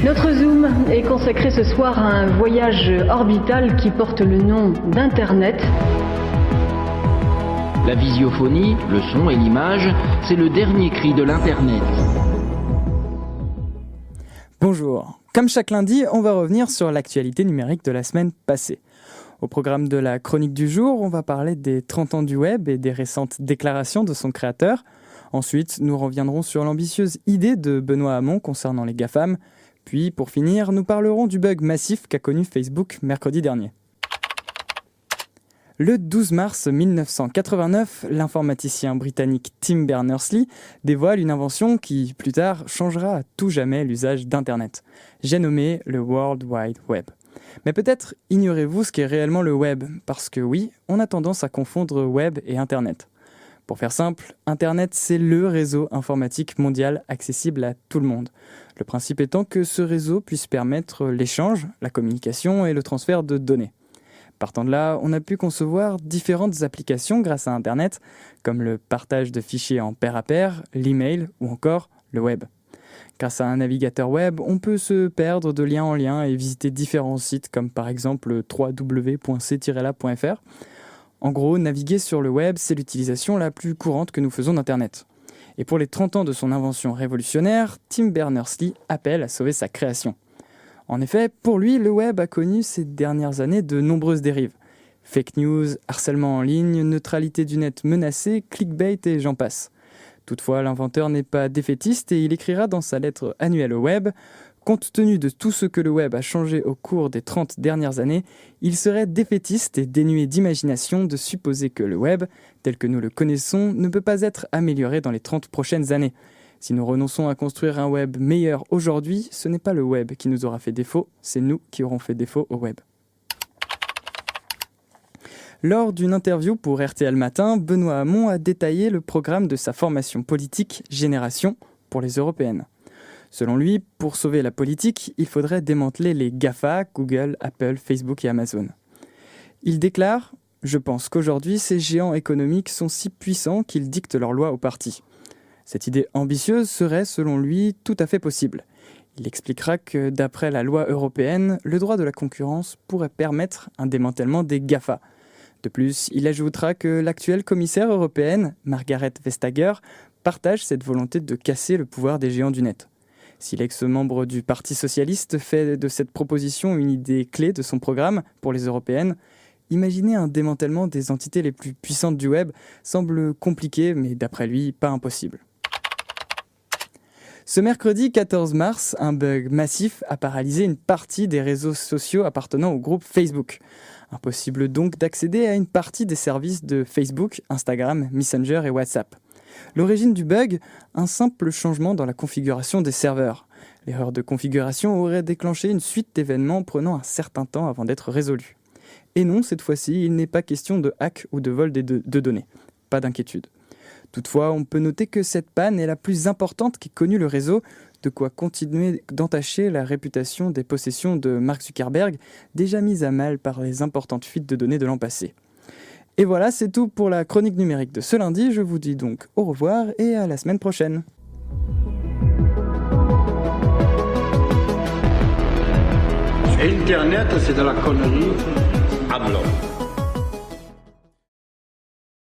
Notre Zoom est consacré ce soir à un voyage orbital qui porte le nom d'Internet. La visiophonie, le son et l'image, c'est le dernier cri de l'Internet. Bonjour. Comme chaque lundi, on va revenir sur l'actualité numérique de la semaine passée. Au programme de la chronique du jour, on va parler des 30 ans du web et des récentes déclarations de son créateur. Ensuite, nous reviendrons sur l'ambitieuse idée de Benoît Hamon concernant les GAFAM. Puis, pour finir, nous parlerons du bug massif qu'a connu Facebook mercredi dernier. Le 12 mars 1989, l'informaticien britannique Tim Berners-Lee dévoile une invention qui, plus tard, changera à tout jamais l'usage d'Internet. J'ai nommé le World Wide Web. Mais peut-être ignorez-vous ce qu'est réellement le web, parce que oui, on a tendance à confondre web et Internet. Pour faire simple, Internet, c'est le réseau informatique mondial accessible à tout le monde. Le principe étant que ce réseau puisse permettre l'échange, la communication et le transfert de données. Partant de là, on a pu concevoir différentes applications grâce à Internet, comme le partage de fichiers en pair à pair, l'email ou encore le web. Grâce à un navigateur web, on peut se perdre de lien en lien et visiter différents sites comme par exemple www.c-la.fr. En gros, naviguer sur le web, c'est l'utilisation la plus courante que nous faisons d'Internet. Et pour les 30 ans de son invention révolutionnaire, Tim Berners-Lee appelle à sauver sa création. En effet, pour lui, le web a connu ces dernières années de nombreuses dérives. Fake news, harcèlement en ligne, neutralité du net menacée, clickbait et j'en passe. Toutefois, l'inventeur n'est pas défaitiste et il écrira dans sa lettre annuelle au web: compte tenu de tout ce que le web a changé au cours des 30 dernières années, il serait défaitiste et dénué d'imagination de supposer que le web, tel que nous le connaissons, ne peut pas être amélioré dans les 30 prochaines années. Si nous renonçons à construire un web meilleur aujourd'hui, ce n'est pas le web qui nous aura fait défaut, c'est nous qui aurons fait défaut au web. Lors d'une interview pour RTL Matin, Benoît Hamon a détaillé le programme de sa formation politique Génération pour les européennes. Selon lui, pour sauver la politique, il faudrait démanteler les GAFA, Google, Apple, Facebook et Amazon. Il déclare « Je pense qu'aujourd'hui, ces géants économiques sont si puissants qu'ils dictent leurs lois aux partis. » Cette idée ambitieuse serait, selon lui, tout à fait possible. Il expliquera que, d'après la loi européenne, le droit de la concurrence pourrait permettre un démantèlement des GAFA. De plus, il ajoutera que l'actuelle commissaire européenne, Margrethe Vestager, partage cette volonté de casser le pouvoir des géants du net. Si l'ex-membre du Parti socialiste fait de cette proposition une idée clé de son programme pour les européennes, imaginer un démantèlement des entités les plus puissantes du web semble compliqué, mais d'après lui, pas impossible. Ce mercredi 14 mars, un bug massif a paralysé une partie des réseaux sociaux appartenant au groupe Facebook. Impossible donc d'accéder à une partie des services de Facebook, Instagram, Messenger et WhatsApp. L'origine du bug, un simple changement dans la configuration des serveurs. L'erreur de configuration aurait déclenché une suite d'événements prenant un certain temps avant d'être résolue. Et non, cette fois-ci, il n'est pas question de hack ou de vol de données. Pas d'inquiétude. Toutefois, on peut noter que cette panne est la plus importante qu'ait connue le réseau, de quoi continuer d'entacher la réputation des possessions de Mark Zuckerberg, déjà mise à mal par les importantes fuites de données de l'an passé. Et voilà, c'est tout pour la chronique numérique de ce lundi. Je vous dis donc au revoir et à la semaine prochaine. Internet, c'est de la connerie à blanc.